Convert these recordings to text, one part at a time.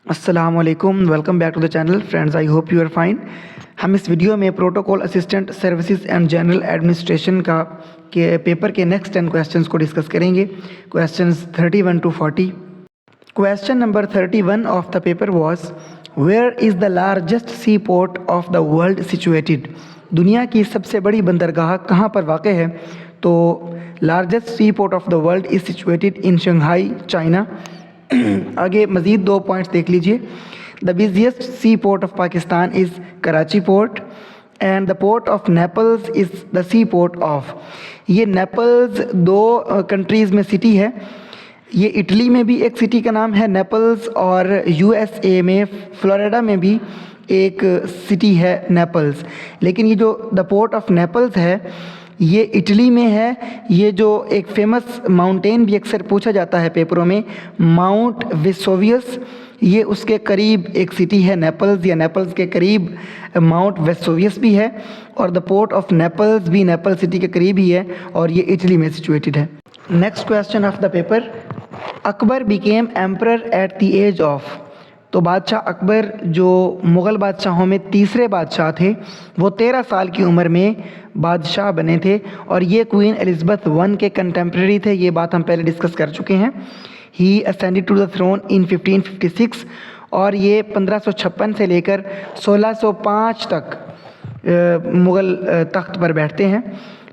अस्सलामुअलैकुम, welcome back to the channel friends. I hope you are fine. हम इस video में protocol assistant services and general administration के paper के next 10 questions को डिस्कस करेंगे। Questions 31 to 40। Question number 31 of the paper was where is the largest sea port of the world situated. दुनिया की सबसे बड़ी बंदरगाह कहाँ पर वाक़ है? तो largest sea port of the world is situated in Shanghai, China. आगे मज़ीद 2 पॉइंट्स देख लीजिए। The busiest sea port of Pakistan is Karachi port and the port of Naples is the sea port of. ये नेपल्स 2 कंट्रीज़ में सिटी है। ये Italy में भी एक सिटी का नाम है नेपल्स और यूएसए में फ्लोरिडा में भी एक सिटी है नेपल्स। लेकिन ये जो द पोर्ट ऑफ नेपल्स है ये इटली में है। ये जो एक फेमस माउंटेन भी अक्सर पूछा जाता है पेपरों में, माउंट वेसुवियस, ये उसके करीब एक सिटी है नेपल्स, या नेपल्स के करीब माउंट वेसुवियस भी है। और द पोर्ट ऑफ नेपल्स भी नेपल सिटी के करीब ही है और ये इटली में सिचुएटेड है। Next question of the paper, Akbar became emperor at the age of. तो बादशाह अकबर जो मुग़ल बादशाहों में तीसरे बादशाह थे, वो 13 साल की उम्र में बादशाह बने थे और ये क्वीन एलिज़ाबेथ वन के कंटेम्प्रेरी थे। ये बात हम पहले डिस्कस कर चुके हैं। ही ascended to the thrown in 1556 और ये 1556 से लेकर 1605 तक मुग़ल तख्त पर बैठते हैं।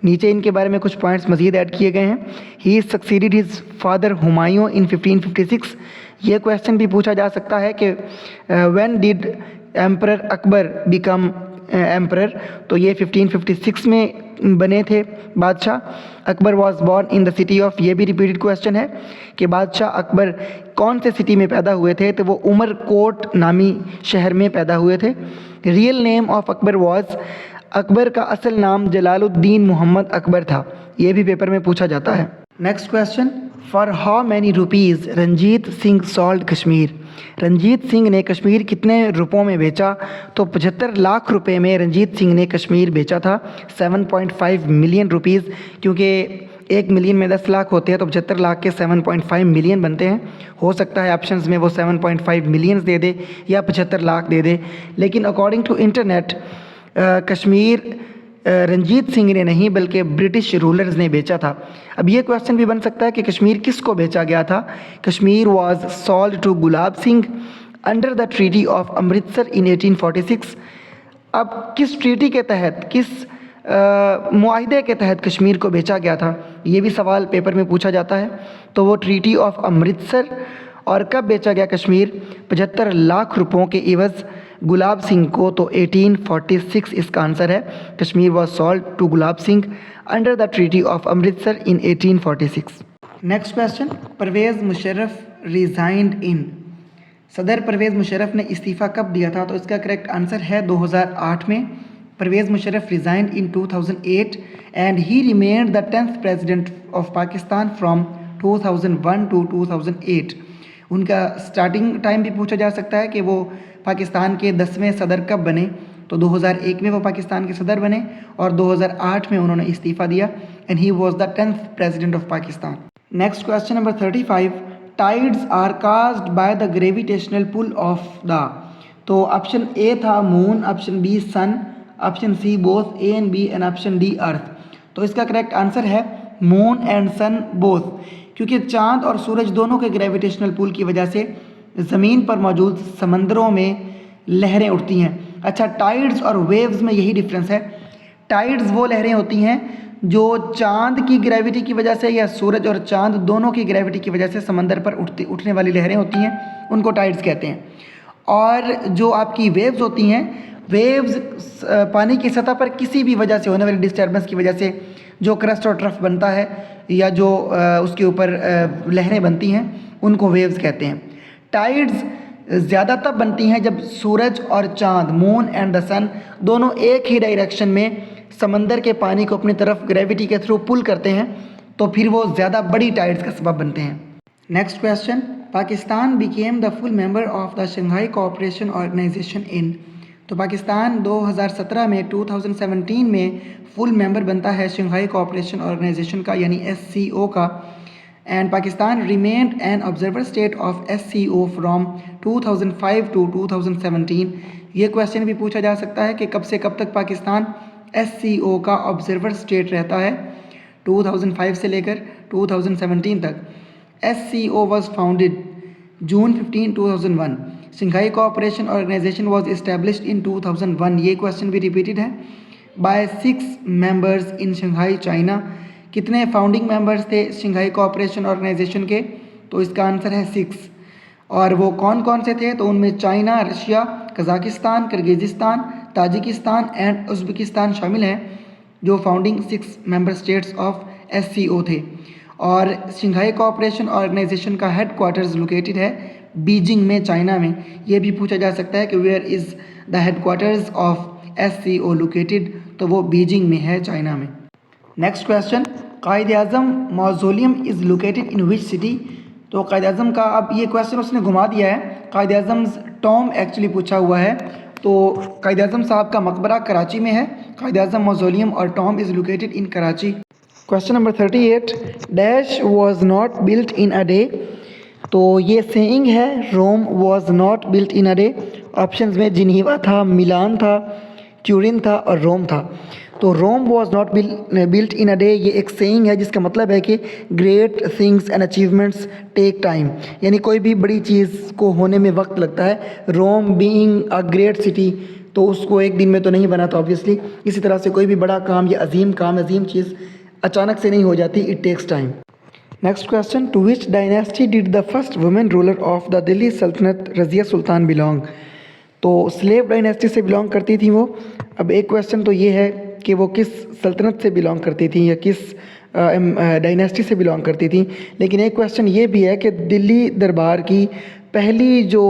नीचे इनके बारे में कुछ पॉइंट्स मज़ीद ऐड किए गए हैं। He succeeded his father Humayun in 1556। ये क्वेश्चन भी पूछा जा सकता है कि when did emperor Akbar become emperor, तो ये 1556 में बने थे बादशाह। Akbar was born in the city of, ये भी रिपीटेड क्वेश्चन है कि बादशाह अकबर कौन से सिटी में पैदा हुए थे, तो वो उमरकोट नामी शहर में पैदा हुए थे। Real name of Akbar was, Akbar का असल नाम जलालुद्दीन मोहम्मद अकबर था। ये भी पेपर में पूछा जाता है। Next question, for how many rupees Ranjit Singh sold Kashmir. Ranjit Singh ने कश्मीर कितने रुपयों में बेचा? तो 75 लाख रुपए में रंजीत सिंह ने कश्मीर बेचा था। 7.5 मिलियन रुपीज़, क्योंकि 1 मिलियन में 10 लाख होते हैं तो 75 लाख के 7.5 मिलियन बनते हैं। हो सकता है ऑप्शंस में वो 7.5 मिलियंस दे दे या 75 लाख दे दे, लेकिन according to internet Kashmir Ranjit Singh ने नहीं बल्कि ब्रिटिश रूलर्स ने बेचा था। अब ये क्वेश्चन भी बन सकता है कि कश्मीर किसको बेचा गया था? Kashmir was sold to Gulab Singh under the treaty of Amritsar in 1846। अब किस ट्रीटी के तहत, किस मुआहिदे के तहत कश्मीर को बेचा गया था, ये भी सवाल पेपर में पूछा जाता है। तो वो ट्रीटी ऑफ अमृतसर। और कब बेचा गया कश्मीर? 75 लाख रुपयों के एवज़ गुलाब सिंह को। तो 1846 इसका आंसर है। Kashmir was sold to Gulab Singh under the treaty of Amritsar in 1846। Next question, Pervez Musharraf resigned in. सदर परवेज़ मुशर्रफ ने इस्तीफ़ा कब दिया था? तो इसका करेक्ट आंसर है 2008 में। Pervez Musharraf resigned in 2008 and he remained the 10th president of Pakistan from 2001 to 2008। उनका स्टार्टिंग टाइम भी पूछा जा सकता है कि वो पाकिस्तान के 10वें सदर कब बने। तो 2001 में वो पाकिस्तान के सदर बने और 2008 में उन्होंने इस्तीफ़ा दिया and he was the 10th president of Pakistan. Next question number 35, tides are caused by the gravitational pull of the. तो ऑप्शन ए था moon, option B sun, option C both A and B and option D earth. तो इसका correct answer है moon and sun both, क्योंकि चाँद और सूरज दोनों के ग्रेविटेशनल पुल की वजह से ज़मीन पर मौजूद समंदरों में लहरें उठती हैं। अच्छा, टाइड्स और वेव्स में यही डिफरेंस है। टाइड्स वो लहरें होती हैं जो चाँद की ग्रेविटी की वजह से या सूरज और चाँद दोनों की ग्रेविटी की वजह से समंदर पर उठने वाली लहरें होती हैं, उनको टाइड्स कहते हैं। और जो आपकी वेव्स होती हैं, वेव्स पानी की सतह पर किसी भी वजह से होने वाली डिस्टर्बेंस की वजह से जो क्रस्ट और ट्रफ बनता है या जो उसके ऊपर लहरें बनती हैं, उनको वेव्स कहते हैं। टाइड्स ज़्यादा तब बनती हैं जब सूरज और चाँद, मून एंड द सन, दोनों एक ही डायरेक्शन में समंदर के पानी को अपनी तरफ ग्रेविटी के थ्रू पुल करते हैं, तो फिर वो ज़्यादा बड़ी टाइड्स का सबब बनते हैं। Next question, Pakistan became the full member of the Shanghai cooperation organisation in. तो पाकिस्तान 2017 में 2017 में फुल मेंबर बनता है शंघाई कोऑपरेशन ऑर्गेनाइजेशन का, यानी SCO का। And Pakistan remained an observer state of SCO from 2005 to 2017। ये क्वेश्चन भी पूछा जा सकता है कि कब से कब तक पाकिस्तान SCO का ऑब्जर्वर स्टेट रहता है, 2005 से लेकर 2017 तक। SCO was founded June 15, 2001। Shanghai cooperation organisation was established in 2001। ये क्वेश्चन भी रिपीटेड है। By 6 members in Shanghai China. कितने फाउंडिंग मेंबर्स थे शंघाई कोऑपरेशन ऑर्गेनाइजेशन के? तो इसका आंसर है 6। और वो कौन कौन से थे? तो उनमें China, Russia, Kazakhstan, Kyrgyzstan, Tajikistan and Uzbekistan शामिल हैं, जो founding 6 member states of SCO थे। और शंघाई कोऑपरेशन ऑर्गेनाइजेशन का हेड क्वार्टर्स लोकेटेड है बीजिंग में, चाइना में। ये भी पूछा जा सकता है कि where is the headquarters of SCO located? तो वो बीजिंग में है, चाइना में। Next question, Quaid-e-Azam mausoleum is located in which city? तो कायद-ए-आज़म का, अब ये क्वेश्चन उसने घुमा दिया है, कायद-ए-आज़म टॉम एक्चुअली पूछा हुआ है। तो कायद-ए-आज़म साहब का मकबरा कराची में है। कायद-ए-आज़म मौज़ोलियम और tomb is located in Karachi. Question number 38, dash was not built in a day? तो ये सेइंग है, Rome was not built in a day. Options में जिनीवा था, मिलान था, ट्यूरिन था और रोम था। तो Rome was not built in a day, ये एक सेइंग है जिसका मतलब है कि great things and achievements take time, यानी कोई भी बड़ी चीज़ को होने में वक्त लगता है। रोम बीइंग अ ग्रेट सिटी, तो उसको एक दिन में तो नहीं बना था ऑब्वियसली। इसी तरह से कोई भी बड़ा काम या अजीम काम, अजीम चीज़ अचानक से नहीं हो जाती, it takes time. Next question, to which dynasty did the first women ruler of the Delhi सल्तनत रज़िया सुल्तान बिलोंग? तो स्लेव डायनेस्टी से बिलोंग करती थी वो। अब एक क्वेश्चन तो ये है कि वो किस सल्तनत से बिलोंग करती थी या किस डायनेस्टी से बिलोंग करती थी। लेकिन एक क्वेश्चन ये भी है कि दिल्ली दरबार की पहली जो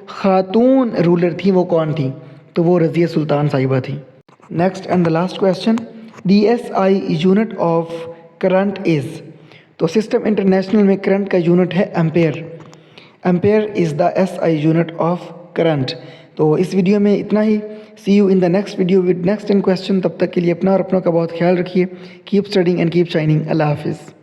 खातून रूलर थी वो कौन थी? तो वो रज़िया सुल्तान साहिबा थी। Next and the last question, the SI unit of current is? तो सिस्टम इंटरनेशनल में करंट का यूनिट है ampere. Ampere is the SI unit of current. तो इस वीडियो में इतना ही। See you in the next video with next 10 question. तब तक के लिए अपना और अपनों का बहुत ख्याल रखिए। Keep studying and keep shining. अल्लाह हाफिज़।